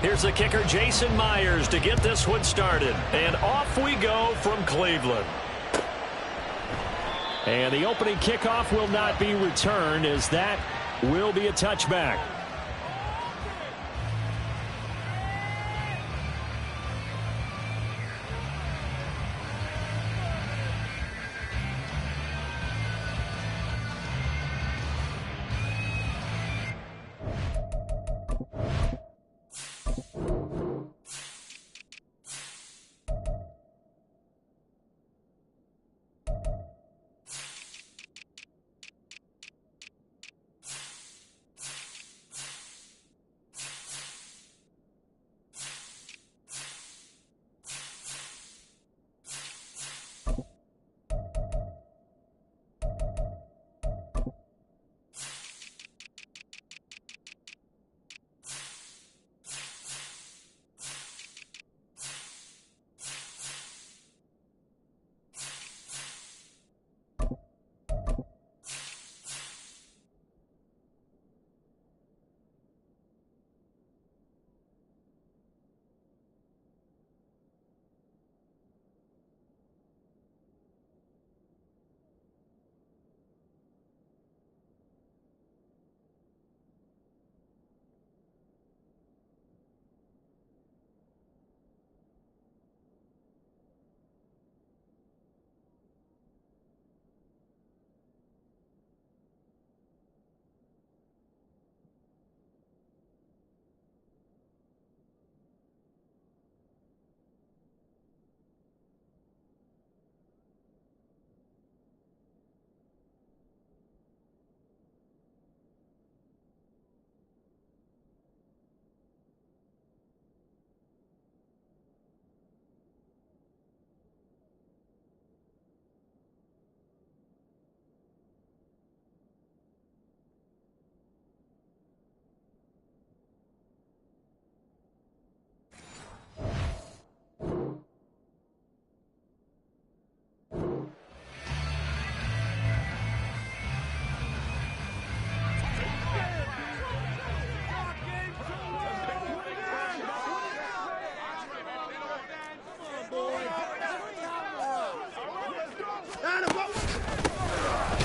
Here's the kicker, Jason Myers, to get this one started. And off we go from Cleveland. And the opening kickoff will not be returned, as that will be a touchback.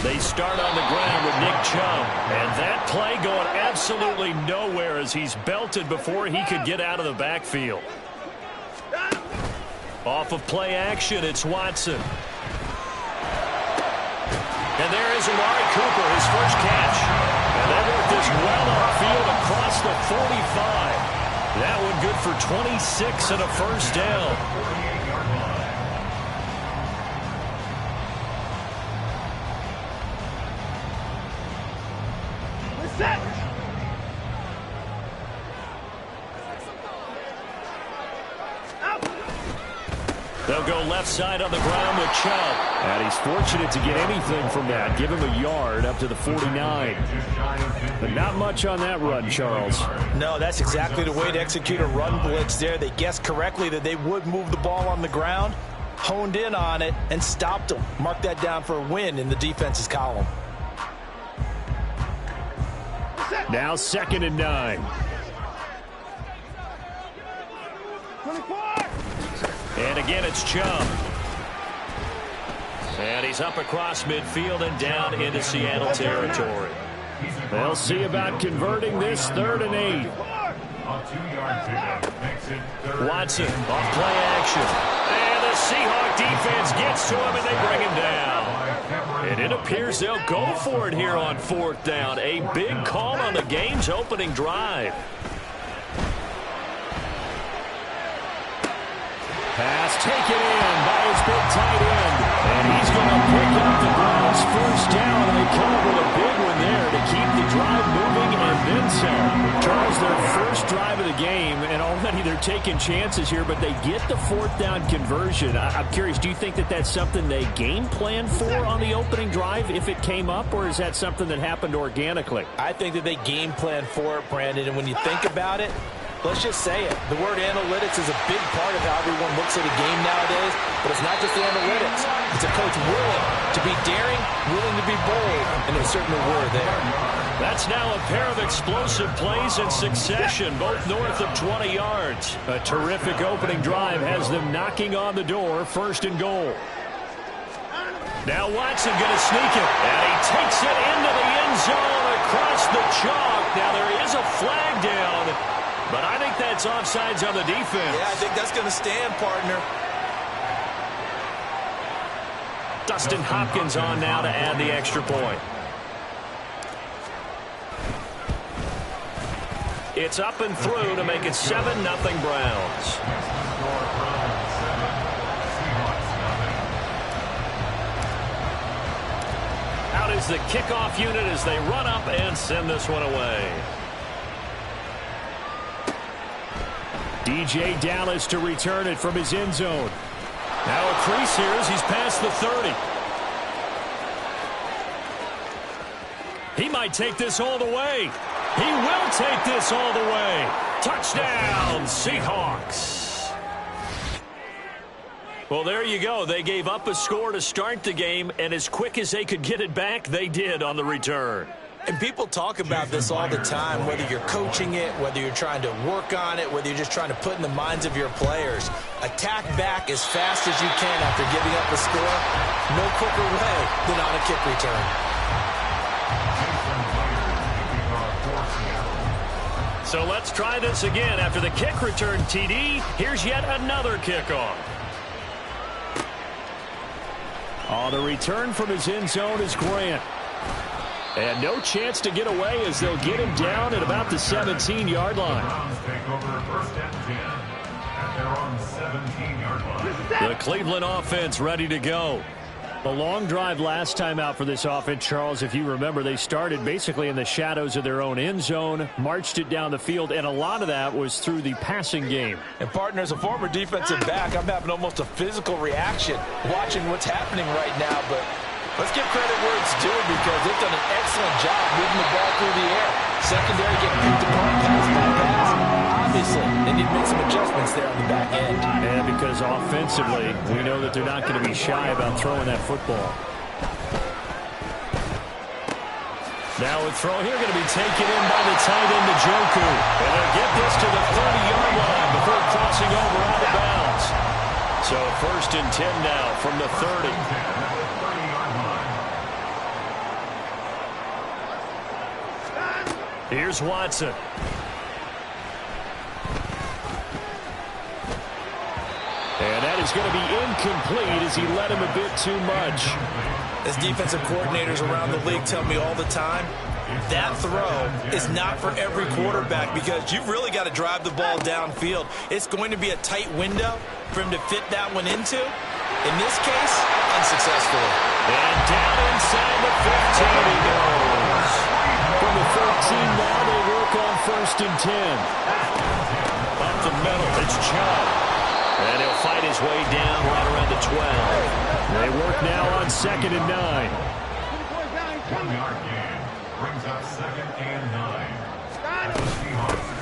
They start on the ground with Nick Chubb. And that play going absolutely nowhere as he's belted before he could get out of the backfield. Off of play action, it's Watson. And there is Amari Cooper, his first catch. And that worked this well upfield across the 45. That one good for 26 and a first down. They'll go left side on the ground with Chubb. And he's fortunate to get anything from that. Give him a yard up to the 49. But not much on that run, Charles. No, that's exactly the way to execute a run blitz there. They guessed correctly that they would move the ball on the ground, honed in on it, and stopped them. Mark that down for a win in the defense's column. Now 2nd and 9. And again, it's Chubb. And he's up across midfield and down into Seattle territory. They'll see about converting this 3rd and 8. Watson off play action. And the Seahawk defense gets to him and they bring him down. And it appears they'll go for it here on 4th down. A big call on the game's opening drive. Pass taken in by his big tight end. And he's going to pick up the Browns' first down. And they come up with a big one there to keep the drive moving and then some. Charles, their first drive of the game, and already they're taking chances here, but they get the 4th down conversion. I'm curious, do you think that that's something they game plan for on the opening drive if it came up, or is that something that happened organically? I think that they game plan for it, Brandon, and when you think about it, let's just say it. The word analytics is a big part of how everyone looks at a game nowadays, but it's not just the analytics. It's a coach willing to be daring, willing to be bold, and they certainly were there. That's now a pair of explosive plays in succession, both north of 20 yards. A terrific opening drive has them knocking on the door, 1st and goal. Now Watson going to sneak it, and he takes it into the end zone across the chalk. Now there is a flag down, but I think that's offsides on the defense. Yeah, I think that's going to stand, partner. Dustin Hopkins on now to add the extra point. It's up and through to make it 7-0 Browns. Out is the kickoff unit as they run up and send this one away. DJ Dallas to return it from his end zone. Now a crease here as he's past the 30. He might take this all the way. He will take this all the way. Touchdown, Seahawks. Well, there you go. They gave up a score to start the game, and as quick as they could get it back, they did on the return. And people talk about this all the time, whether you're coaching it, whether you're trying to work on it, whether you're just trying to put in the minds of your players. Attack back as fast as you can after giving up a score. No quicker way than on a kick return. So let's try this again. After the kick return TD, here's yet another kickoff. Oh, the return from his end zone is Grant. And no chance to get away as they'll get him down at about the 17-yard line. The Cleveland offense ready to go. The long drive last time out for this offense, Charles, if you remember, they started basically in the shadows of their own end zone, marched it down the field, and a lot of that was through the passing game. And, partner, as a former defensive back, I'm having almost a physical reaction watching what's happening right now. But let's give credit where it's due because they've done an excellent job moving the ball through the air. Secondary getting picked apart pass by pass. Obviously, they need to make some adjustments there on the back end. Yeah, because offensively, we know that they're not going to be shy about throwing that football. Now a throw here going to be taken in by the tight end, Njoku. And they'll get this to the 30-yard line before crossing over out of bounds. So 1st and 10 now from the 30. Here's Watson. And that is going to be incomplete as he led him a bit too much. As defensive coordinators around the league tell me all the time, that throw is not for every quarterback because you've really got to drive the ball downfield. It's going to be a tight window for him to fit that one into. In this case, unsuccessfully. And down inside the 15 he goes. From the 13 now, they work on 1st and 10. Up the middle, it's Chubb. And he'll fight his way down right around the 12. They work now on 2nd and 9. 1-yard gain brings up 2nd and 9.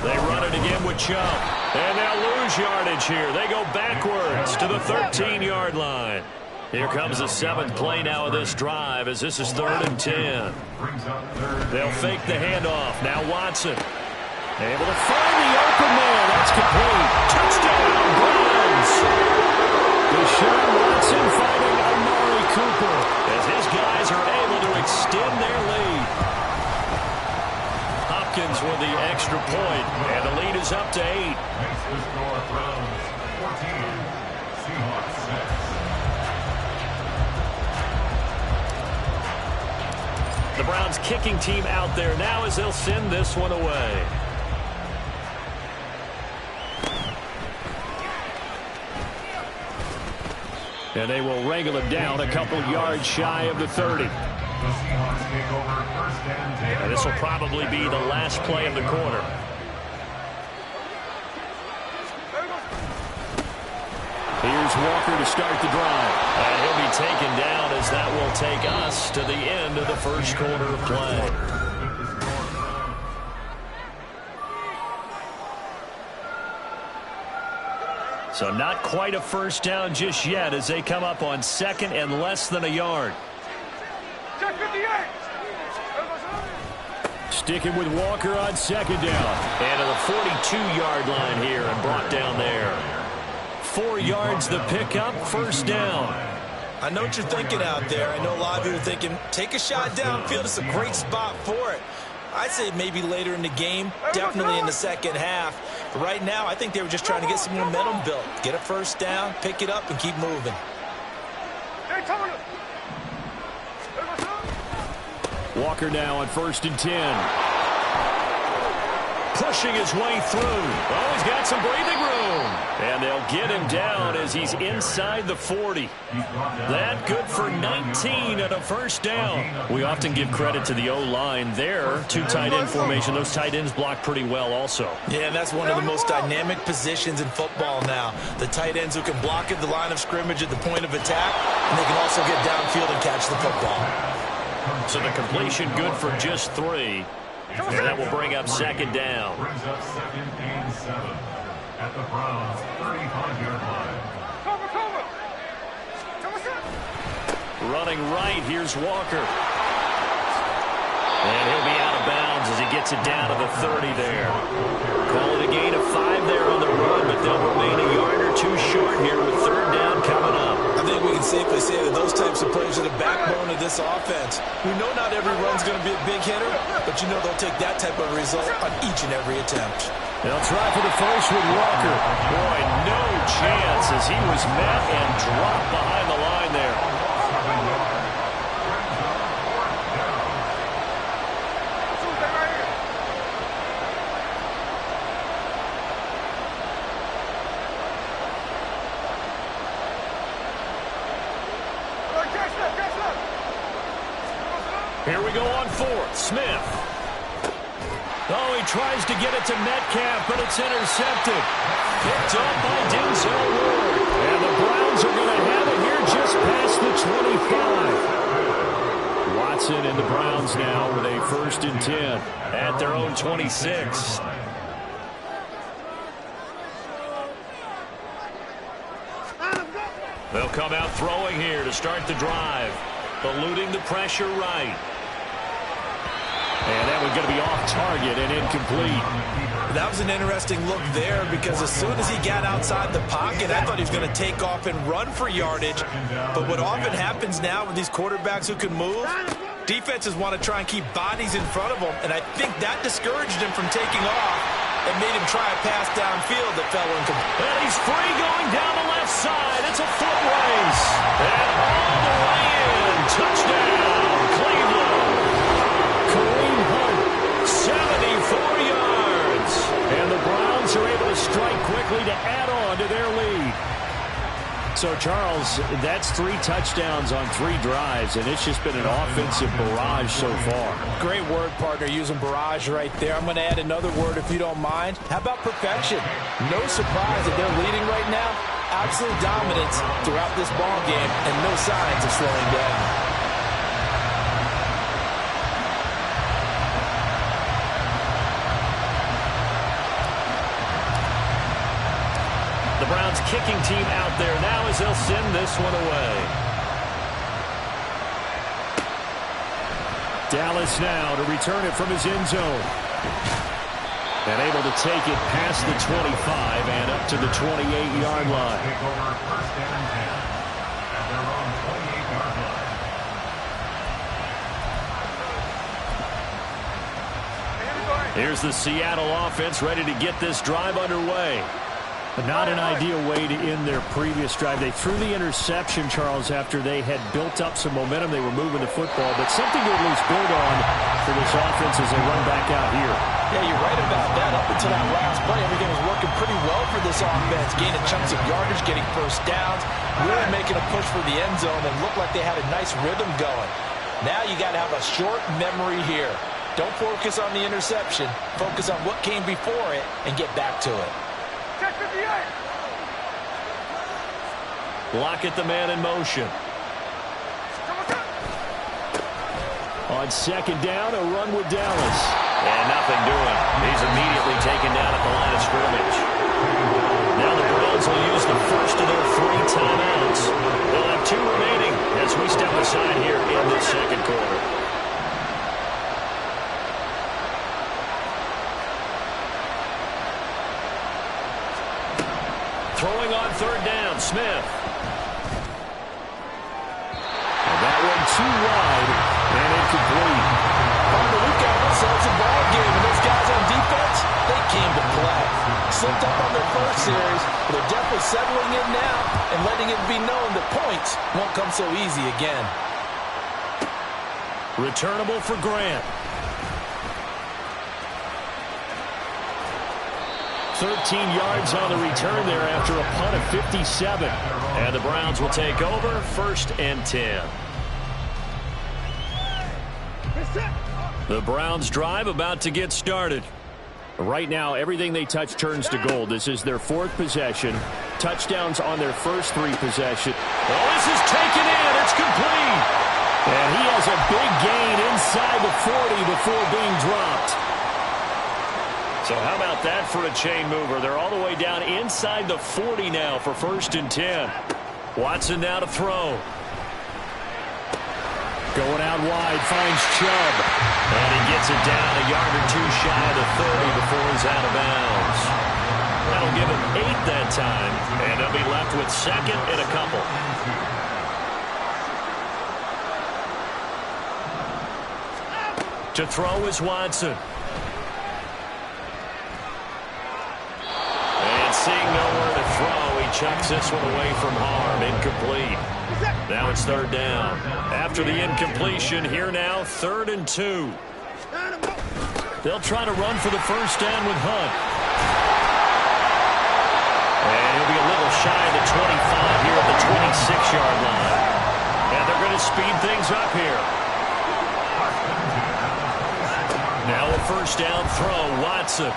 They run it again with Chubb. And they'll lose yardage here. They go backwards to the 13-yard line. Here comes the 7th play now of this drive as this is 3rd and 10. They'll fake the handoff. Now Watson. Able to find the open man. That's complete. Touchdown, Browns. Deshaun Watson finding Amari Cooper as his guys are able to extend their lead. Hopkins with the extra point, and the lead is up to 8. Makes the score Browns 14, Seahawks 6. The Browns kicking team out there now as they'll send this one away. And they will wrangle him down a couple yards shy of the 30. The Seahawks take over 1st and 10. And this will probably be the last play of the quarter. Here's Walker to start the drive. And he'll be taken down as that will take us to the end of the 1st quarter of play. So not quite a 1st down just yet as they come up on 2nd and less than a yard. sticking with Walker on second down. And to the 42-yard line here and brought down there. 4 yards the pickup, first down. I know what you're thinking out there. I know a lot of you are thinking, take a shot downfield. It's a great spot for it. I'd say maybe later in the game, definitely in the second half. But right now, I think they were just trying to get some momentum built. Get a first down, pick it up, and keep moving. Walker now on 1st and 10. Pushing his way through. Oh, he's got some breathing room. And they'll get him down as he's inside the 40. That good for 19 and a first down. We often give credit to the O-line there. 2 tight end formation. Those tight ends block pretty well also. Yeah, and that's one of the most dynamic positions in football now. The tight ends who can block at the line of scrimmage at the point of attack, and they can also get downfield and catch the football. So the completion good for just 3. And that will bring up second down. Brings up 2nd and 7 at the Browns' 35-yard line. Running right, here's Walker. And he'll be out of bounds as he gets it down to the 30 there. Call it a gain of 5 there on the run, but they'll remain a yard or 2 short here with third down coming up. I think we can safely say that those types of plays are the backbone of this offense. We know not every run's going to be a big hitter, but you know they'll take that type of result on each and every attempt. They'll try for the first with Walker. Boy, no chance as he was met and dropped behind the line there. Here we go on 4th. Smith. Oh, he tries to get it to Metcalf, but it's intercepted. Picked up by Denzel Ward. And the Browns are going to have it here just past the 25. Watson and the Browns now with a 1st and 10 at their own 26. They'll come out throwing here to start the drive. Eluding the pressure right. And that was going to be off target and incomplete. That was an interesting look there because as soon as he got outside the pocket, I thought he was going to take off and run for yardage. But what often happens now with these quarterbacks who can move, defenses want to try and keep bodies in front of them. And I think that discouraged him from taking off and made him try a pass downfield that fell incomplete. And he's free going down the left side. It's a foot race. And all the way in. Touchdown, Cleveland. Kareem Hunt, 74 yards. And the Browns are able to strike quickly to add on to their lead. So, Charles, that's 3 touchdowns on 3 drives, and it's just been an offensive barrage so far. Great word, partner, using barrage right there. I'm going to add another word if you don't mind. How about perfection? No surprise that they're leading right now. Absolute dominance throughout this ball game and no signs of slowing down. The Browns kicking team out there now as they'll send this one away. Dallas now to return it from his end zone. And able to take it past the 25 and up to the 28-yard line. Take over 1st and 10 at their own 28-yard line. Here's the Seattle offense ready to get this drive underway. But not an ideal way to end their previous drive. They threw the interception, Charles, after they had built up some momentum. They were moving the football, but something to at least build on for this offense as they run back out here. Yeah, you're right about that. Up until that last play, everything was working pretty well for this offense. Gaining chunks of yardage, getting first downs, really making a push for the end zone, and looked like they had a nice rhythm going. Now you got to have a short memory here. Don't focus on the interception. Focus on what came before it and get back to it. Lockett the man in motion. On second down, a run with Dallas. And nothing doing. He's immediately taken down at the line of scrimmage. Now the Browns will use the first of their 3 timeouts. They'll have 2 remaining as we step aside here in this second quarter. Throwing on third down, Smith. And that one too wide and incomplete. We've got ourselves a ball game, and those guys on defense, they came to play. Slipped up on their first series, but they're definitely settling in now and letting it be known that points won't come so easy again. Returnable for Grant. 13 yards on the return there after a punt of 57. And the Browns will take over, 1st and 10. The Browns drive about to get started. Right now, everything they touch turns to gold. This is their 4th possession. Touchdowns on their first 3 possessions. Oh, this is taken in. It's complete. And he has a big gain inside the 40 before being dropped. So how about that for a chain mover? They're all the way down inside the 40 now for 1st and 10. Watson now to throw. Going out wide, finds Chubb. And he gets it down a yard or 2 shy of the 30 before he's out of bounds. That'll give him 8 that time. And they'll be left with 2nd and a couple. To throw is Watson. And seeing nowhere to throw, he chucks this one away from harm. Incomplete. Now it's 3rd down. After the incompletion, here now, 3rd and 2. They'll try to run for the 1st down with Hunt. And he'll be a little shy of the 25 here at the 26-yard line. And they're going to speed things up here. Now a 1st down throw, Watson.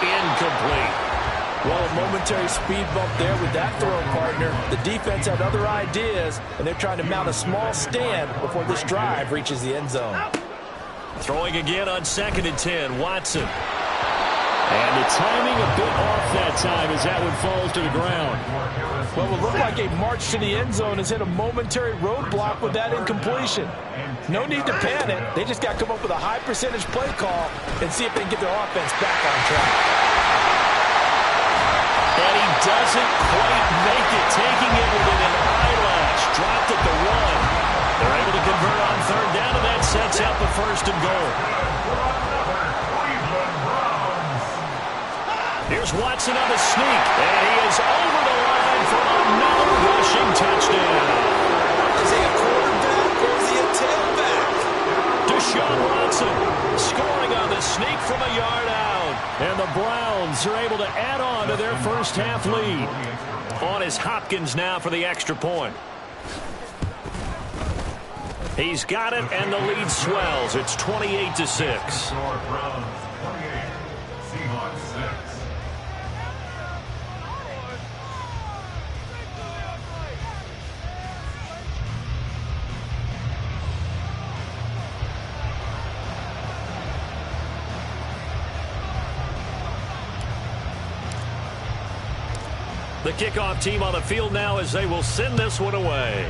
Incomplete. Well, a momentary speed bump there with that throw, partner. The defense had other ideas, and they're trying to mount a small stand before this drive reaches the end zone. Throwing again on 2nd and 10, Watson. And the timing a bit off that time as that one falls to the ground. Well, it looked like a march to the end zone has hit a momentary roadblock with that incompletion. No need to panic. They just got to come up with a high percentage play call and see if they can get their offense back on track. And he doesn't quite make it, taking it within an eyelash. Dropped at the 1. They're able to convert on 3rd down, and that sets up a 1st and goal. Here's Watson on the sneak, and he is over the line for another rushing touchdown. Is he a quarterback or is he a tailback? Deshaun Watson scoring on the sneak from a yard out. And the Browns are able to add on to their 1st half lead. On is Hopkins now for the extra point. He's got it, and the lead swells. It's 28-6. The kickoff team on the field now as they will send this one away.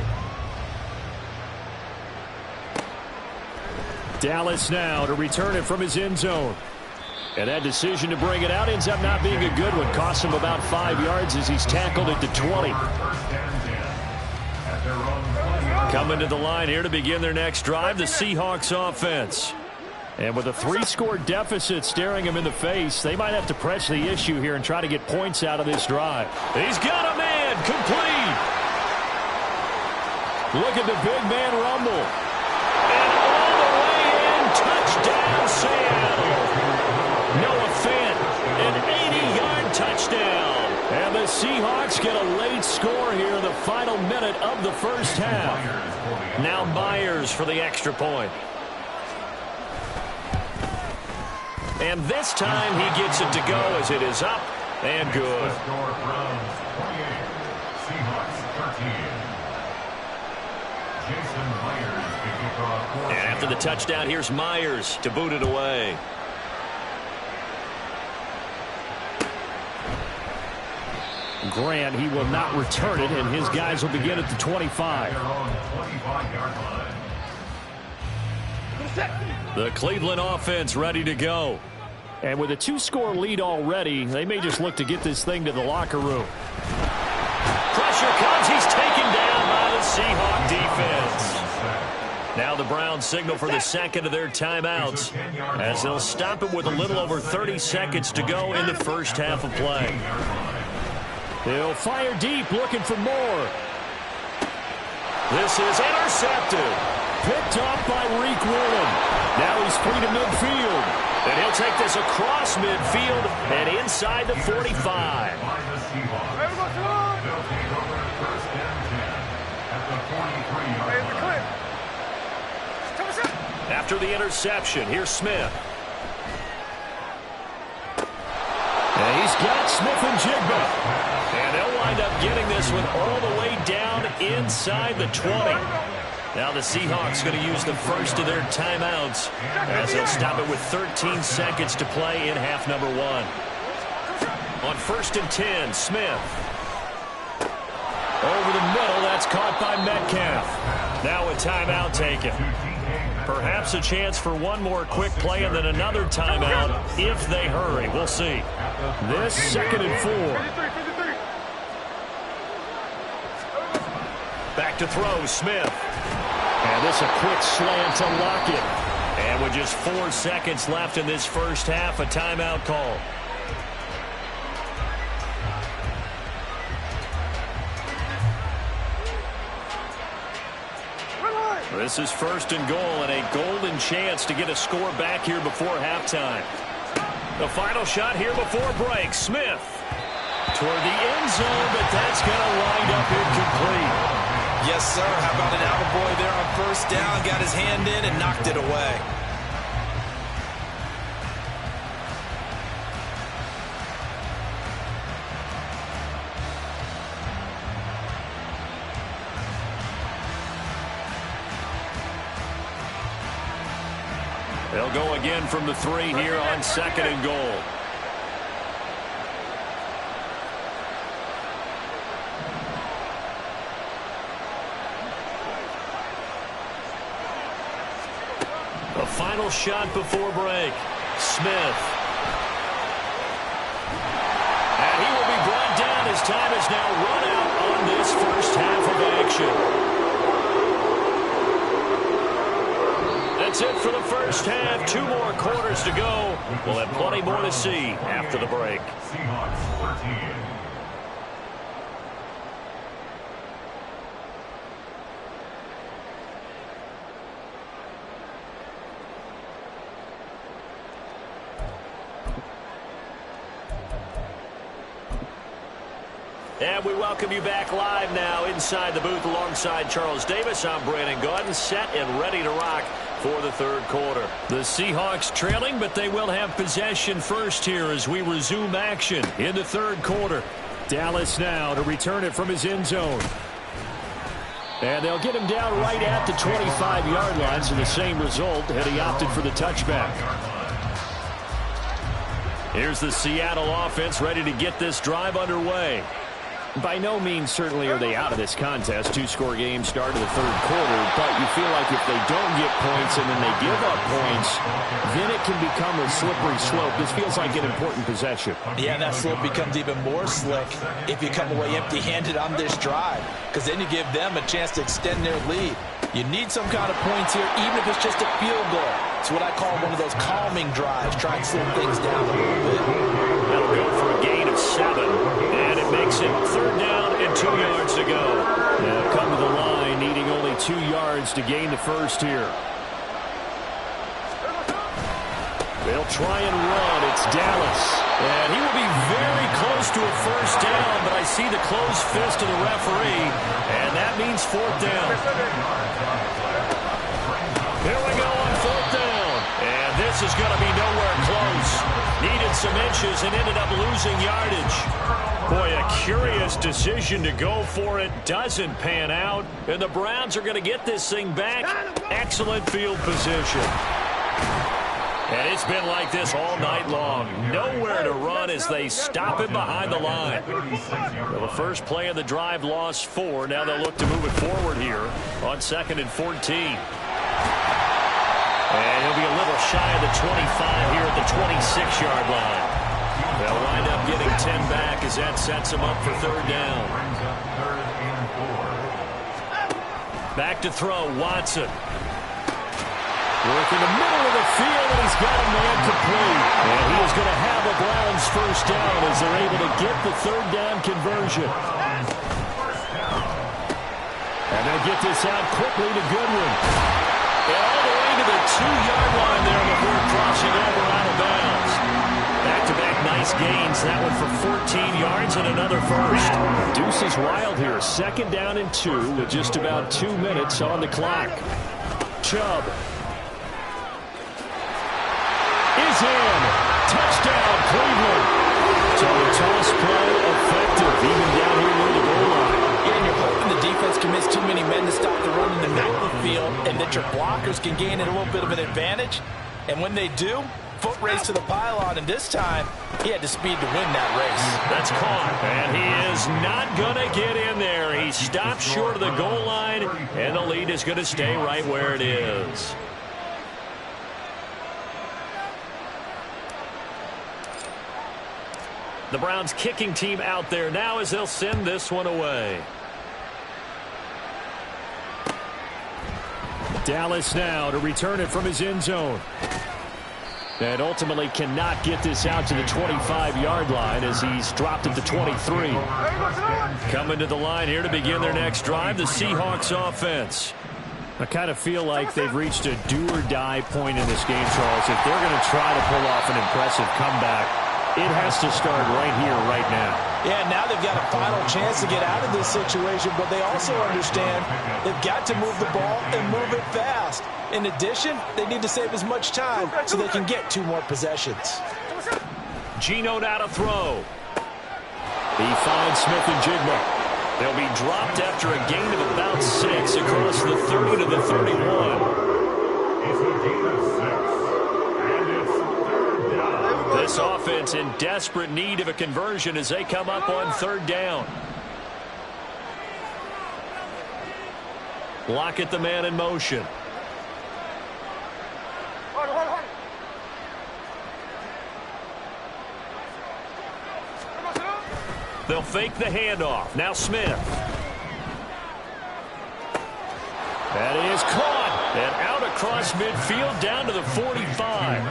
Dallas now to return it from his end zone. And that decision to bring it out ends up not being a good one. Costs him about 5 yards as he's tackled at the 20. Coming to the line here to begin their next drive, the Seahawks offense. And with a 3-score deficit staring him in the face, they might have to press the issue here and try to get points out of this drive. He's got a man, complete. Look at the big man rumble. And all the way in, touchdown Seattle. Noah Fant, an 80-yard touchdown. And the Seahawks get a late score here in the final minute of the 1st half. Now Myers for the extra point. And this time he gets it to go as it is up and good. And after the touchdown, here's Myers to boot it away. Grant, he will not return it, and his guys will begin at the 25. The Cleveland offense ready to go. And with a 2-score lead already, they may just look to get this thing to the locker room. Pressure comes. He's taken down by the Seahawk defense. Now the Browns signal for the second of their timeouts as they'll stop it with a little over 30 seconds to go in the first half of play. They'll fire deep, looking for more. This is intercepted. Picked off by Reek Woolen. Now he's free to midfield. And he'll take this across midfield and inside the 45. After the interception, here's Smith. And he's got Smith and Jigba. And they'll wind up getting this one all the way down inside the 20. Now the Seahawks going to use the first of their timeouts as they'll stop it with 13 seconds to play in half number 1. On 1st and 10, Smith. Over the middle, that's caught by Metcalf. Now a timeout taken. Perhaps a chance for one more quick play and then another timeout if they hurry. We'll see. This 2nd and 4. Back to throw, Smith. And this a quick slant to Lockett. And with just 4 seconds left in this first half, a timeout call. This is 1st and goal and a golden chance to get a score back here before halftime. The final shot here before break. Smith toward the end zone, but that's going to wind up incomplete. Yes, sir. How about an attaboy there on 1st down? Got his hand in and knocked it away. They'll go again from the 3 here on 2nd and goal. The final shot before break. Smith. And he will be brought down as time is now run out on this first half of action. That's it for the first half. 2 more quarters to go. We'll have plenty more to see after the break. Seahawks 13. And we welcome you back live now inside the booth alongside Charles Davis. I'm Brandon Gaudin, set and ready to rock for the 3rd quarter. The Seahawks trailing, but they will have possession first here as we resume action in the 3rd quarter. Dallas now to return it from his end zone. And they'll get him down right at the 25-yard line, so the same result had he opted for the touchback. Here's the Seattle offense ready to get this drive underway. By no means certainly are they out of this contest. 2-score game start of the 3rd quarter, but you feel like if they don't get points and then they give up points, then it can become a slippery slope. This feels like an important possession. Yeah, that slope becomes even more slick if you come away empty-handed on this drive, because then you give them a chance to extend their lead. You need some kind of points here, even if it's just a field goal. It's what I call one of those calming drives. Try and slow things down a little bit. That'll go for a gain of 7, and it makes it 3rd down and 2 yards to go. Now come to the line, needing only 2 yards to gain the first here. They'll try and run. It's Dallas. And he will be very close to a first down, but I see the closed fist of the referee, and that means 4th down. Here we go on 4th down. And this is going to be nowhere close. Needed some inches and ended up losing yardage. Boy, a curious decision to go for it. Doesn't pan out. And the Browns are going to get this thing back. Excellent field position. And it's been like this all night long. Nowhere to run as they stop him behind the line. Well, the first play of the drive lost 4. Now they'll look to move it forward here on 2nd and 14. And he'll be a little little shy of the 25 here at the 26-yard line. They'll wind up getting 10 back as that sets them up for third down. Back to throw, Watson. Work in the middle of the field, and he's got a man complete. And he is going to have a Browns first down as they're able to get the third down conversion. And they get this out quickly to Goodwin. And all the way to the 2-yard line there before crossing over out of bounds. Back-to-back nice gains. That one for 14 yards and another first. Deuce is wild here. Second down and 2 with just about 2 minutes on the clock. Chubb is in. Touchdown, Cleveland. So the toss play effective, even down here near the goal line. And you're hoping the defense commits too many men to stop the run in the middle of the field and that your blockers can gain a little bit of an advantage. And when they do, foot race to the pylon, and this time he had the speed to win that race. That's caught, and he is not going to get in there. He stopped short of the goal line, and the lead is going to stay right where it is. The Browns kicking team out there now as they'll send this one away. Dallas now to return it from his end zone. And ultimately cannot get this out to the 25-yard line as he's dropped it to 23. Coming to the line here to begin their next drive, the Seahawks offense. I kind of feel like they've reached a do-or-die point in this game, Charles. If they're going to try to pull off an impressive comeback, it has to start right here, right now. Yeah, now they've got a final chance to get out of this situation, but they also understand they've got to move the ball and move it fast. In addition, they need to save as much time so they can get 2 more possessions. Geno now to throw. He finds Smith and Jigma. They'll be dropped after a gain of about 6 across the 30 to the 31. This offense in desperate need of a conversion as they come up on third down. Lockett the man in motion. They'll fake the handoff. Now Smith. That is caught. And out across midfield down to the 45.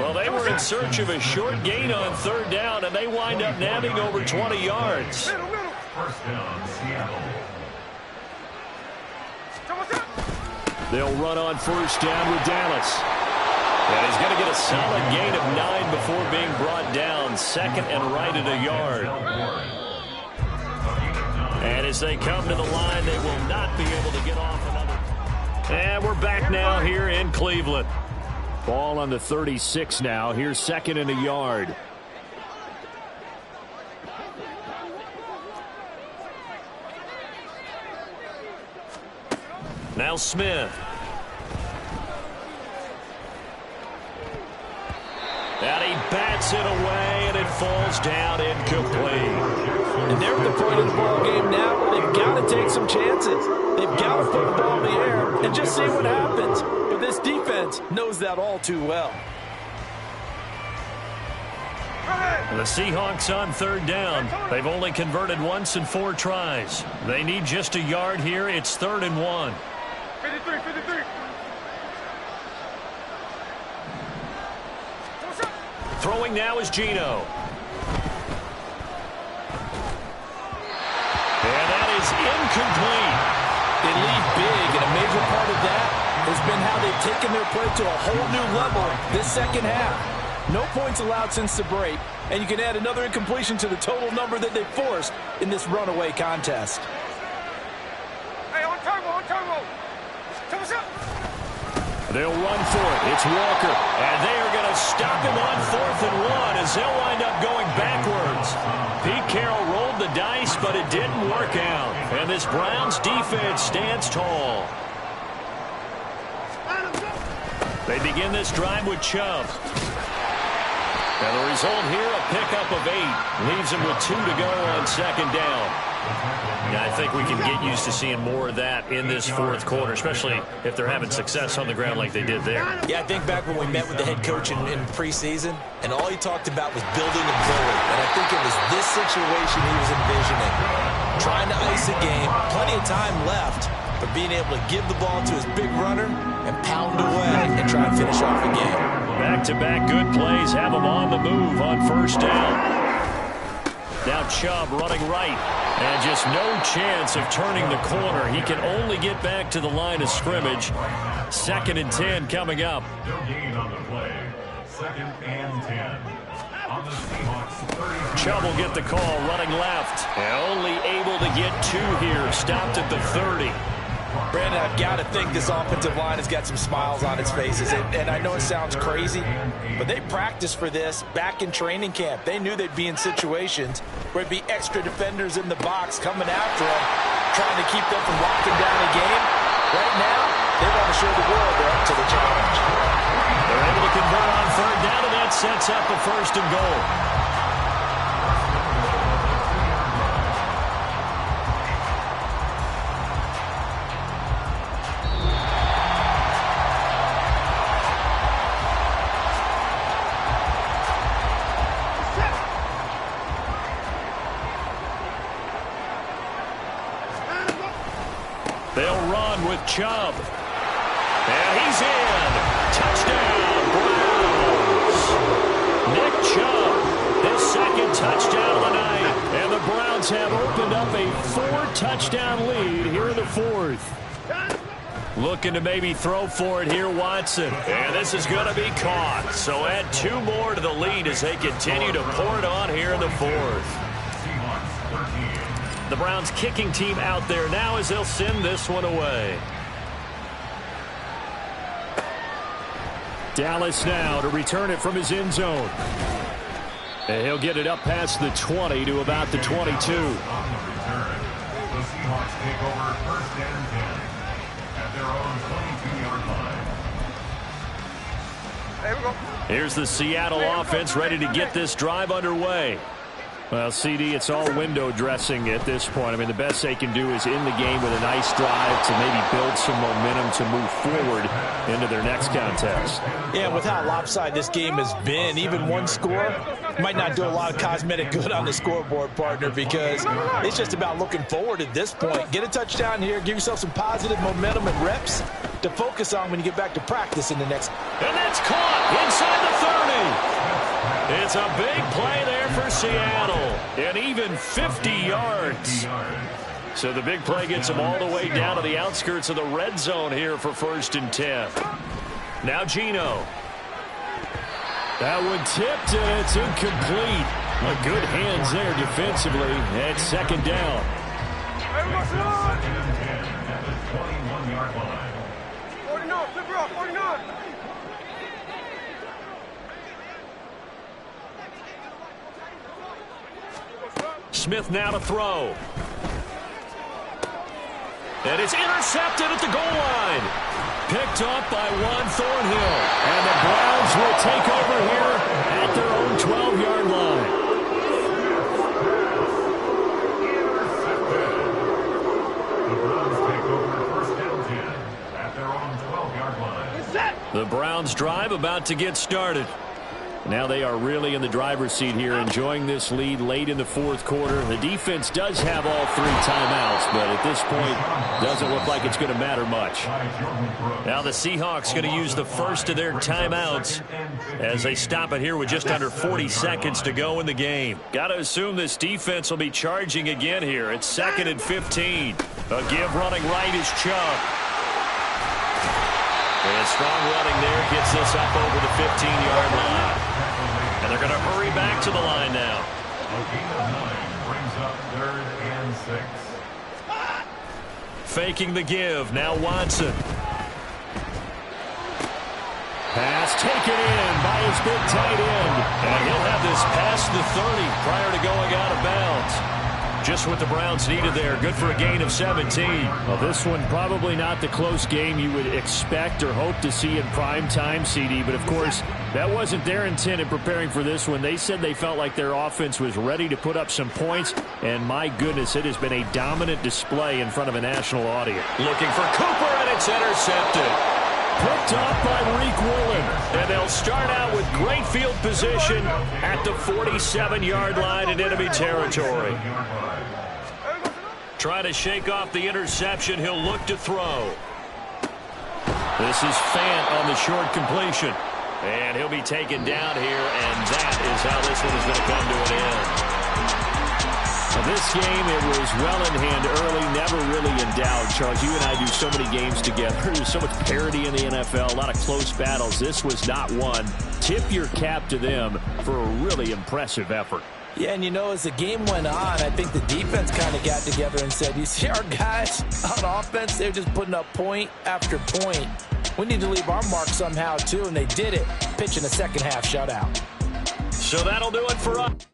Well, they were in search of a short gain on third down, and they wind up nabbing over 20 yards. First down, Seattle. They'll run on first down with Dallas. And he's going to get a solid gain of 9 before being brought down. Second and right at a yard. And as they come to the line, they will not be able to get off another. And we're back now here in Cleveland. Ball on the 36 now. Here's second and a yard. Now Smith. And he bats it away, and it falls down incomplete. And they're at the point of the ball game now where they've got to take some chances. They've got to put the ball in the air and just see what happens. But this defense knows that all too well. The Seahawks on third down. They've only converted once in 4 tries. They need just a yard here. It's 3rd and 1. 53. Throwing now is Geno. And that is incomplete. They lead big, and a major part of that has been how they've taken their play to a whole new level this second half. No points allowed since the break, and you can add another incompletion to the total number that they've forced in this runaway contest. Hey, on turbo. They'll run for it. It's Walker. And they are going to stop him on 4th and 1 as they'll wind up going backwards. Pete Carroll rolled the dice, but it didn't work out. And this Browns defense stands tall. They begin this drive with Chubb. And the result here, a pickup of 8. Leaves him with 2 to go on second down. Yeah, I think we can get used to seeing more of that in this fourth quarter, especially if they're having success on the ground like they did there. Yeah, I think back when we met with the head coach in preseason, and all he talked about was building a bully. And I think it was this situation he was envisioning. Trying to ice a game, plenty of time left, but being able to give the ball to his big runner and pound away and try and finish off a game. Back-to-back good plays have him on the move on first down. Now Chubb running right, and just no chance of turning the corner. He can only get back to the line of scrimmage. 2nd and 10 coming up. No gain on the play. 2nd and 10. On the Seahawks 30. Chubb will get the call running left. And only able to get 2 here. Stopped at the 30. Brandon, I've got to think this offensive line has got some smiles on its faces. And I know it sounds crazy, but they practiced for this back in training camp. They knew they'd be in situations where it'd be extra defenders in the box coming after them, trying to keep them from locking down a game. Right now, they want to show the world they're up to the challenge. They're able to convert on 3rd down, and that sets up a 1st and goal. They'll run with Chubb. And he's in. Touchdown, Browns. Nick Chubb, his 2nd touchdown of the night. And the Browns have opened up a 4-touchdown lead here in the 4th. Looking to maybe throw for it here, Watson. And this is going to be caught. So add 2 more to the lead as they continue to pour it on here in the 4th. The Browns kicking team out there now as they'll send this one away. Dallas now to return it from his end zone. And he'll get it up past the 20 to about the 22. On the return, the Seahawks take over 1st and 10 at their own 22-yard line. Hey, we go. Here's the Seattle offense ready to get this drive underway. Well, CD, it's all window dressing at this point. I mean, the best they can do is in the game with a nice drive to maybe build some momentum to move forward into their next contest. Yeah, with how lopsided this game has been, even one score might not do a lot of cosmetic good on the scoreboard, partner, because it's just about looking forward at this point. Get a touchdown here, give yourself some positive momentum and reps to focus on when you get back to practice in the next. And that's caught inside the 30. It's a big play there for Seattle, and even 50 yards. So the big play gets them all the way down to the outskirts of the red zone here for 1st and 10. Now Geno. That one tipped, and it's incomplete. Well, good hands there defensively at 2nd down. Hey, we go, 2nd and 10 at the 21-yard line. 49, flip her up, 49. Smith now to throw. And it's intercepted at the goal line. Picked up by Juan Thornhill. And the Browns will take over here at their own 12-yard line. The Browns take over 1st and 10 at their own 12-yard line. The Browns drive about to get started. Now they are really in the driver's seat here, enjoying this lead late in the 4th quarter. The defense does have all 3 timeouts, but at this point, doesn't look like it's going to matter much. Now the Seahawks going to use the first of their timeouts as they stop it here with just under 40 seconds to go in the game. Got to assume this defense will be charging again here. It's 2nd and 15. A give running right is Chubb. And strong running there gets this up over the 15-yard line. And they're going to hurry back to the line now. A gain of 9 brings up 3rd and 6. Faking the give. Now Watson. Pass taken in by his big tight end. And he'll have this past the 30 prior to going out of bounds. Just what the Browns needed there. Good for a gain of 17. Well, this one probably not the close game you would expect or hope to see in prime time, CD. But, of course, that wasn't their intent in preparing for this one. They said they felt like their offense was ready to put up some points. And, my goodness, it has been a dominant display in front of a national audience. Looking for Cooper, and it's intercepted. Picked off by Reek Woolen. And they'll start out with great field position at the 47-yard line in enemy territory. Trying to shake off the interception. He'll look to throw. This is Fant on the short completion. And he'll be taken down here, and that is how this one is going to come to an end. This game, it was well in hand early, never really in doubt. Charles, you and I do so many games together. There's so much parity in the NFL, a lot of close battles. This was not one. Tip your cap to them for a really impressive effort. Yeah, and you know, as the game went on, I think the defense kind of got together and said, you see our guys on offense, they're just putting up point after point. We need to leave our mark somehow, too, and they did it, pitching a second-half shutout. So that'll do it for us.